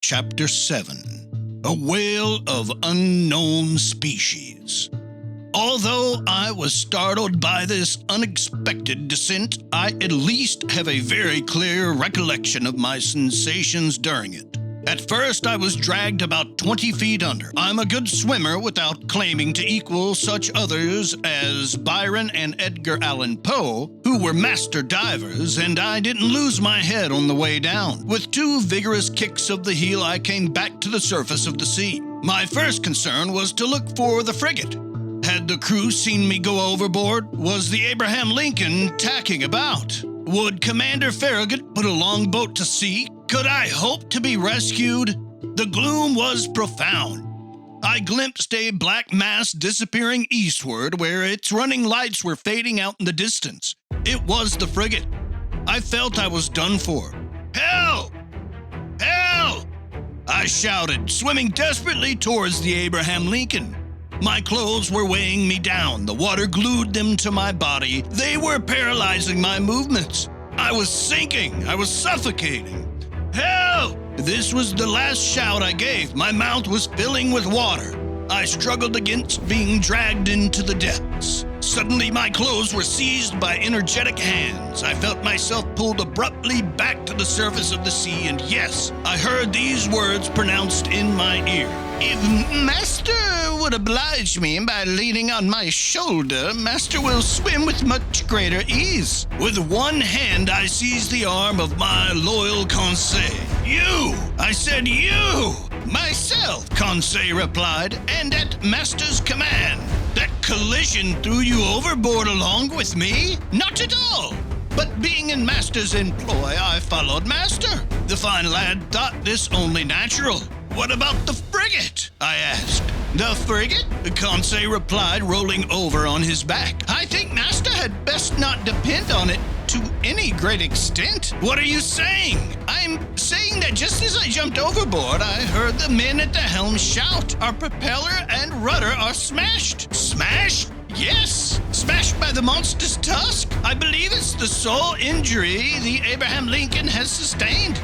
Chapter 7 A Whale of Unknown Species. Although I was startled by this unexpected descent, I at least have a very clear recollection of my sensations during it. At first, I was dragged about 20 feet under. I'm a good swimmer without claiming to equal such others as Byron and Edgar Allan Poe, who were master divers, and I didn't lose my head on the way down. With 2 vigorous kicks of the heel, I came back to the surface of the sea. My first concern was to look for the frigate. Had the crew seen me go overboard? Was the Abraham Lincoln tacking about? Would Commander Farragut put a longboat to sea? Could I hope to be rescued? The gloom was profound. I glimpsed a black mass disappearing eastward where its running lights were fading out in the distance. It was the frigate. I felt I was done for. Help! Help! I shouted, swimming desperately towards the Abraham Lincoln. My clothes were weighing me down. The water glued them to my body. They were paralyzing my movements. I was sinking. I was suffocating. Help! This was the last shout I gave. My mouth was filling with water. I struggled against being dragged into the depths. Suddenly, my clothes were seized by energetic hands. I felt myself pulled abruptly back to the surface of the sea, and yes, I heard these words pronounced in my ear. If Master would oblige me by leaning on my shoulder, Master will swim with much greater ease. With one hand, I seized the arm of my loyal Conseil. You! I said you! Myself, Conseil replied, and at Master's command. That collision threw you overboard along with me? Not at all. But being in Master's employ, I followed Master. The fine lad thought this only natural. What about the frigate? I asked. The frigate? Conseil replied, rolling over on his back. I think Master had best not depend on it to any great extent. What are you saying? I'm saying that just as I jumped overboard, I heard the men at the helm shout, our propeller and rudder are smashed. Smashed? Yes, smashed by the monster's tusk. I believe it's the sole injury the Abraham Lincoln has sustained.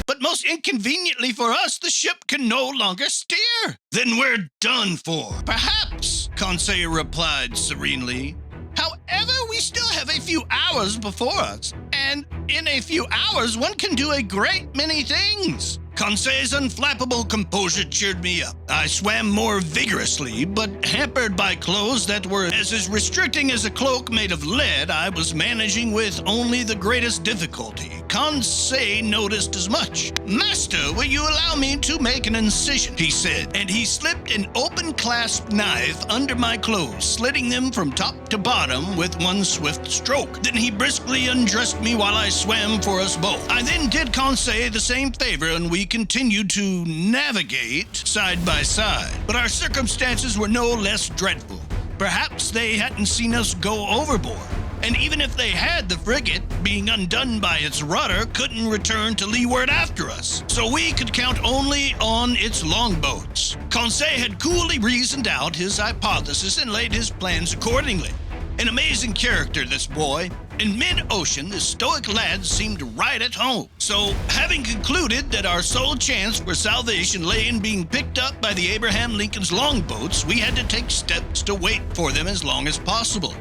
But most inconveniently for us, the ship can no longer steer. Then we're done for. Perhaps, Conseil replied serenely. However, we still have a few hours before us, and in a few hours, one can do a great many things. Conseil's unflappable composure cheered me up. I swam more vigorously, but hampered by clothes that were as restricting as a cloak made of lead, I was managing with only the greatest difficulty. Conseil noticed as much. Master, will you allow me to make an incision? He said, and he slipped an open clasp knife under my clothes, slitting them from top to bottom with one swift stroke. Then he briskly undressed me while I swam for us both. I then did Conseil the same favor, and we continued to navigate side by side. But our circumstances were no less dreadful. Perhaps they hadn't seen us go overboard. And even if they had, the frigate, being undone by its rudder, couldn't return to leeward after us. So we could count only on its longboats. Conseil had coolly reasoned out his hypothesis and laid his plans accordingly. An amazing character, this boy. In mid-ocean, this stoic lad seemed right at home. So, having concluded that our sole chance for salvation lay in being picked up by the Abraham Lincoln's longboats, we had to take steps to wait for them as long as possible.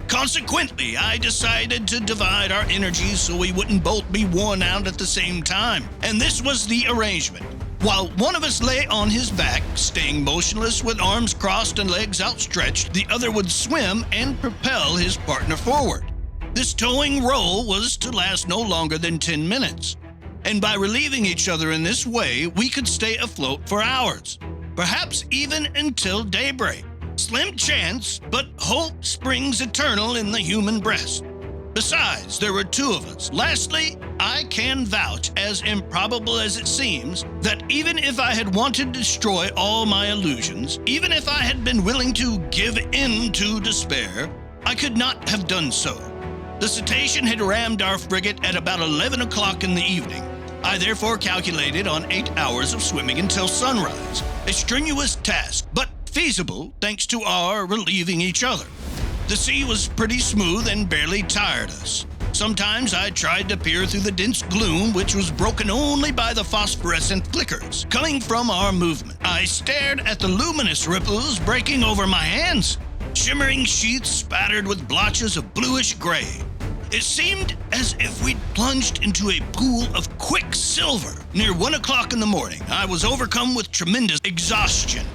Consequently, I decided to divide our energies so we wouldn't both be worn out at the same time. And this was the arrangement. While one of us lay on his back, staying motionless with arms crossed and legs outstretched, the other would swim and propel his partner forward. This towing role was to last no longer than 10 minutes. And by relieving each other in this way, we could stay afloat for hours, perhaps even until daybreak. Slim chance, but hope springs eternal in the human breast. Besides, there were 2 of us. Lastly, I can vouch, as improbable as it seems, that even if I had wanted to destroy all my illusions, even if I had been willing to give in to despair, I could not have done so. The cetacean had rammed our frigate at about 11 o'clock in the evening. I therefore calculated on 8 hours of swimming until sunrise. A strenuous task, but feasible thanks to our relieving each other. The sea was pretty smooth and barely tired us. Sometimes I tried to peer through the dense gloom, which was broken only by the phosphorescent flickers coming from our movement. I stared at the luminous ripples breaking over my hands, shimmering sheets spattered with blotches of bluish gray. It seemed as if we'd plunged into a pool of quicksilver. Near 1 o'clock in the morning, I was overcome with tremendous exhaustion.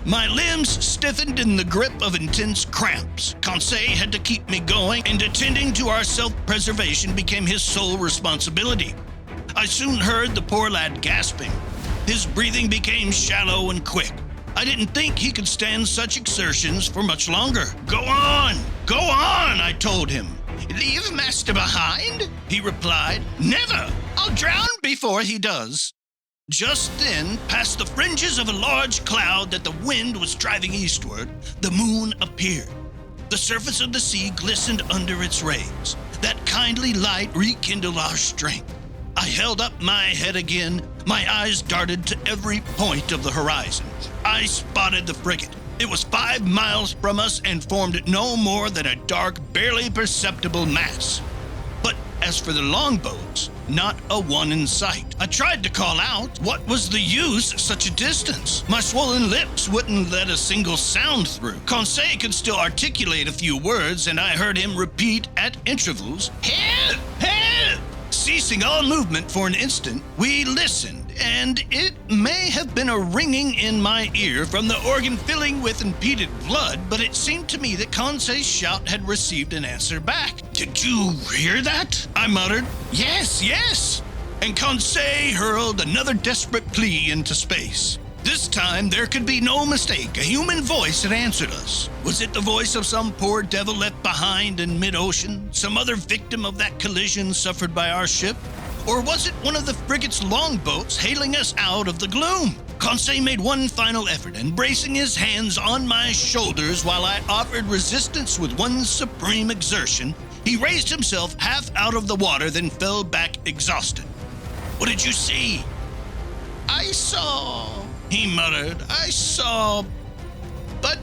My limbs stiffened in the grip of intense cramps. Conseil had to keep me going, and attending to our self-preservation became his sole responsibility. I soon heard the poor lad gasping. His breathing became shallow and quick. I didn't think he could stand such exertions for much longer. Go on, I told him. Leave master behind? He replied. Never! I'll drown before he does. Just then, past the fringes of a large cloud that the wind was driving eastward, the moon appeared. The surface of the sea glistened under its rays. That kindly light rekindled our strength. I held up my head again. My eyes darted to every point of the horizon. I spotted the frigate. It was 5 miles from us and formed no more than a dark, barely perceptible mass. But as for the longboats, not a one in sight. I tried to call out. What was the use at such a distance? My swollen lips wouldn't let a single sound through. Conseil could still articulate a few words, and I heard him repeat at intervals, "Help! Help!" Ceasing all movement for an instant, we listened, and it may have been a ringing in my ear from the organ filling with impeded blood, but it seemed to me that Conseil's shout had received an answer back. "Did you hear that?" I muttered. Yes. And Conseil hurled another desperate plea into space. This time, there could be no mistake. A human voice had answered us. Was it the voice of some poor devil left behind in mid-ocean? Some other victim of that collision suffered by our ship? Or was it one of the frigate's longboats hailing us out of the gloom? Conseil made one final effort, and bracing his hands on my shoulders while I offered resistance with one supreme exertion, he raised himself half out of the water, then fell back exhausted. "What did you see?" "I saw," he muttered. "I saw, but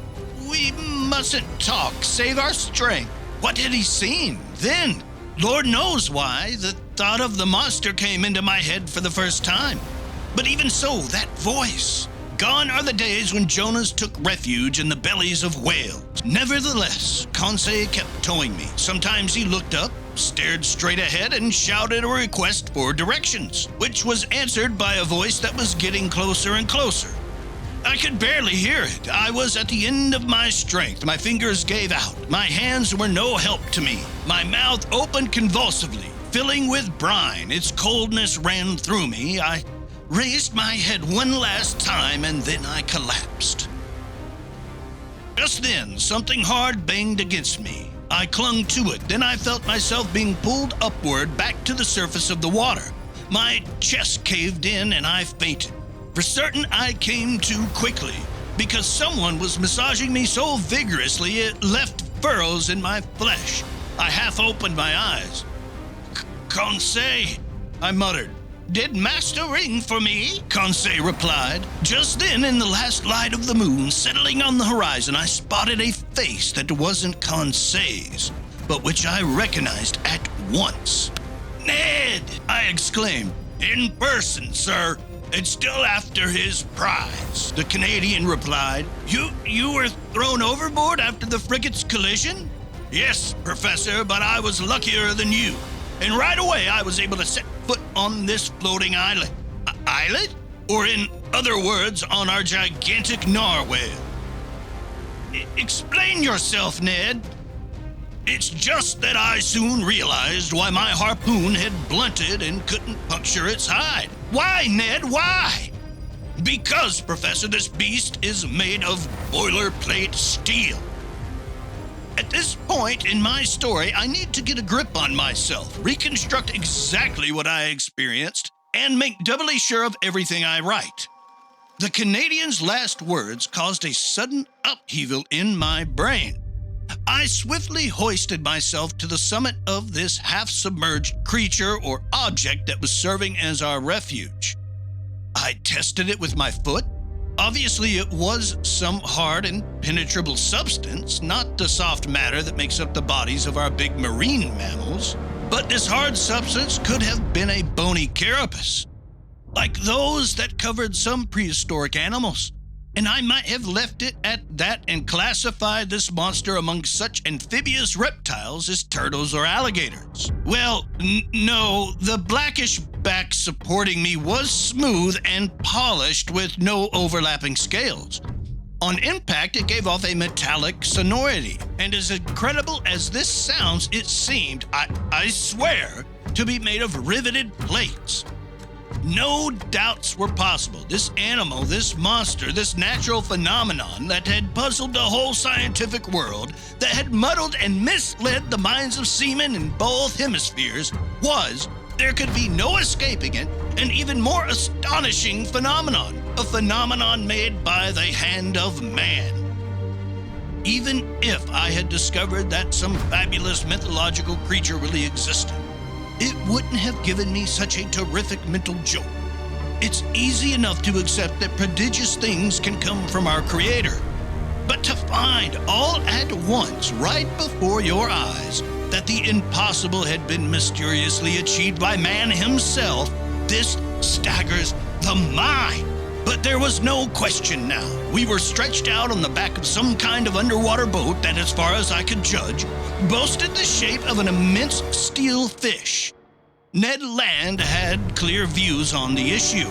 we mustn't talk, save our strength." What had he seen? Then, Lord knows why, the thought of the monster came into my head for the first time. But even so, that voice. Gone are the days when Jonas took refuge in the bellies of whales. Nevertheless, Conseil kept towing me. Sometimes he looked up, stared straight ahead, and shouted a request for directions, which was answered by a voice that was getting closer and closer. I could barely hear it. I was at the end of my strength. My fingers gave out. My hands were no help to me. My mouth opened convulsively, filling with brine. Its coldness ran through me. I raised my head one last time, and then I collapsed. Just then, something hard banged against me. I clung to it. Then I felt myself being pulled upward back to the surface of the water. My chest caved in, and I fainted. For certain, I came to quickly, because someone was massaging me so vigorously it left furrows in my flesh. I half opened my eyes. "Conseil," I muttered. "Did master ring for me?" Conseil replied. Just then, in the last light of the moon settling on the horizon, I spotted a face that wasn't Conseil's, but which I recognized at once. "Ned!" I exclaimed. "In person, sir, and still after his prize," the Canadian replied. You were thrown overboard after the frigate's collision?" "Yes, Professor, but I was luckier than you. And right away I was able to set foot on this floating islet." "Islet? Or in other words, on our gigantic narwhale." Explain yourself, Ned." "It's just that I soon realized why my harpoon had blunted and couldn't puncture its hide." "Why, Ned, why?" "Because, Professor, this beast is made of boilerplate steel." At this point in my story, I need to get a grip on myself, reconstruct exactly what I experienced, and make doubly sure of everything I write. The Canadian's last words caused a sudden upheaval in my brain. I swiftly hoisted myself to the summit of this half-submerged creature or object that was serving as our refuge. I tested it with my foot. Obviously, it was some hard and penetrable substance, not the soft matter that makes up the bodies of our big marine mammals. But this hard substance could have been a bony carapace, like those that covered some prehistoric animals, and I might have left it at that and classified this monster among such amphibious reptiles as turtles or alligators. Well, no, the blackish back supporting me was smooth and polished with no overlapping scales. On impact, it gave off a metallic sonority, and as incredible as this sounds, it seemed, I swear, to be made of riveted plates. No doubts were possible. This animal, this monster, this natural phenomenon that had puzzled the whole scientific world, that had muddled and misled the minds of seamen in both hemispheres, there could be no escaping it, an even more astonishing phenomenon, a phenomenon made by the hand of man. Even if I had discovered that some fabulous mythological creature really existed, it wouldn't have given me such a terrific mental jolt. It's easy enough to accept that prodigious things can come from our Creator. But to find all at once, right before your eyes, that the impossible had been mysteriously achieved by man himself, this staggers the mind. But there was no question now. We were stretched out on the back of some kind of underwater boat that, as far as I could judge, boasted the shape of an immense steel fish. Ned Land had clear views on the issue.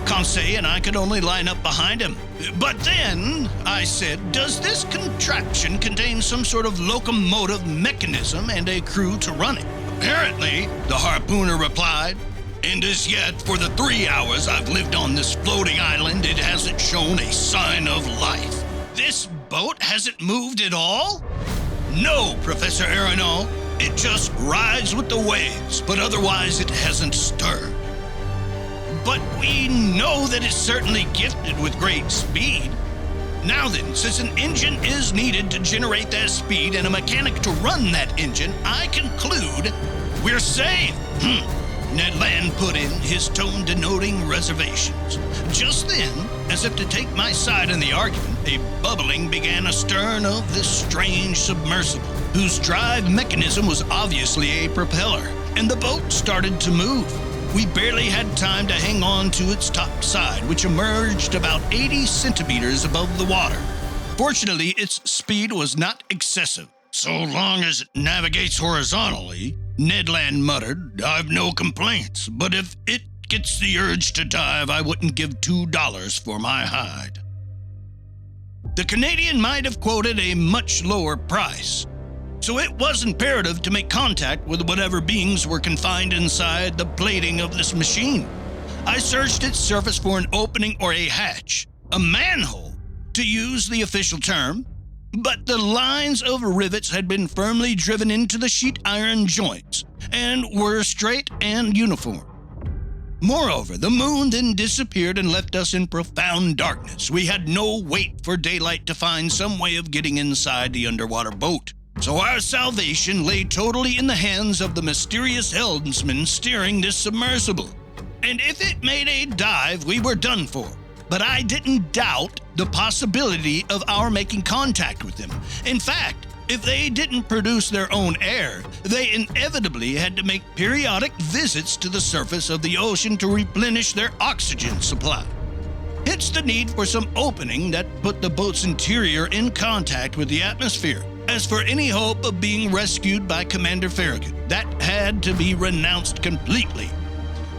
Conseil and I could only line up behind him. But then, I said, does this contraption contain some sort of locomotive mechanism and a crew to run it? Apparently, the harpooner replied. And as yet, for the 3 hours I've lived on this floating island, it hasn't shown a sign of life. This boat hasn't moved at all? No, Professor Aronnax. It just rides with the waves, but otherwise it hasn't stirred. But we know that it's certainly gifted with great speed. Now then, since an engine is needed to generate that speed and a mechanic to run that engine, I conclude we're safe. Ned Land put in, his tone denoting reservations. Just then, as if to take my side in the argument, a bubbling began astern of this strange submersible, whose drive mechanism was obviously a propeller, and the boat started to move. We barely had time to hang on to its top side, which emerged about 80 centimeters above the water. Fortunately, its speed was not excessive. So long as it navigates horizontally, Ned Land muttered, I've no complaints, but if it gets the urge to dive, I wouldn't give $2 for my hide. The Canadian might have quoted a much lower price, so it was imperative to make contact with whatever beings were confined inside the plating of this machine. I searched its surface for an opening or a hatch, a manhole, to use the official term, but the lines of rivets had been firmly driven into the sheet iron joints and were straight and uniform. Moreover, the moon then disappeared and left us in profound darkness. We had no wait for daylight to find some way of getting inside the underwater boat. So our salvation lay totally in the hands of the mysterious helmsman steering this submersible. And if it made a dive, we were done for. But I didn't doubt the possibility of our making contact with them. In fact, if they didn't produce their own air, they inevitably had to make periodic visits to the surface of the ocean to replenish their oxygen supply. Hence the need for some opening that put the boat's interior in contact with the atmosphere. As for any hope of being rescued by Commander Farragut, that had to be renounced completely.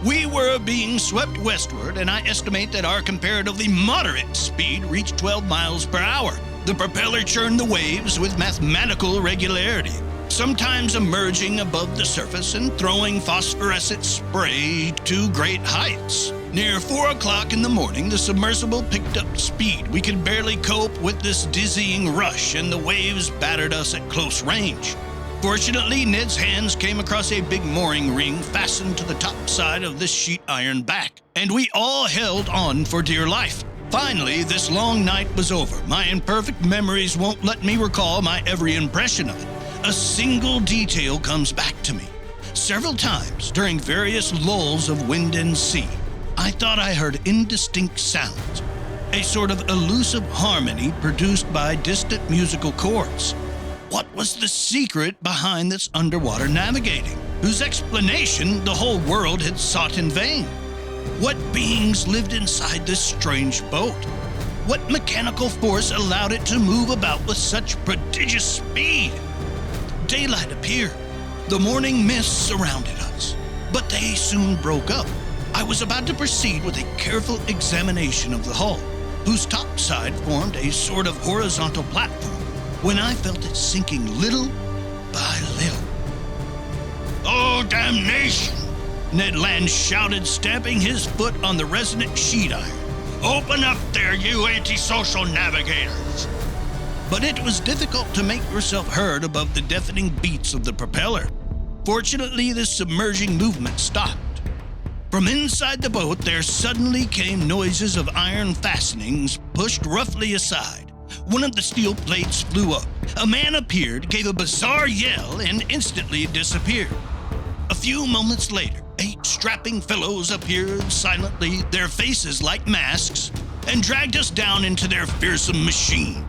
We were being swept westward, and I estimate that our comparatively moderate speed reached 12 miles per hour. The propeller churned the waves with mathematical regularity, sometimes emerging above the surface and throwing phosphorescent spray to great heights. Near 4 o'clock in the morning, the submersible picked up speed. We could barely cope with this dizzying rush, and the waves battered us at close range. Fortunately, Ned's hands came across a big mooring ring fastened to the top side of this sheet iron back, and we all held on for dear life. Finally, this long night was over. My imperfect memories won't let me recall my every impression of it. A single detail comes back to me. Several times, during various lulls of wind and sea, I thought I heard indistinct sounds, a sort of elusive harmony produced by distant musical chords. What was the secret behind this underwater navigating? whose explanation the whole world had sought in vain. What beings lived inside this strange boat? What mechanical force allowed it to move about with such prodigious speed? Daylight appeared. The morning mists surrounded us, but they soon broke up. I was about to proceed with a careful examination of the hull, whose top side formed a sort of horizontal platform, when I felt it sinking little by little. "Oh, damnation!" Ned Land shouted, stamping his foot on the resonant sheet iron. "Open up there, you antisocial navigators!" But it was difficult to make yourself heard above the deafening beats of the propeller. Fortunately, the submerging movement stopped. From inside the boat, there suddenly came noises of iron fastenings pushed roughly aside. One of the steel plates flew up. A man appeared, gave a bizarre yell, and instantly disappeared. A few moments later, 8 strapping fellows appeared silently, their faces like masks, and dragged us down into their fearsome machine.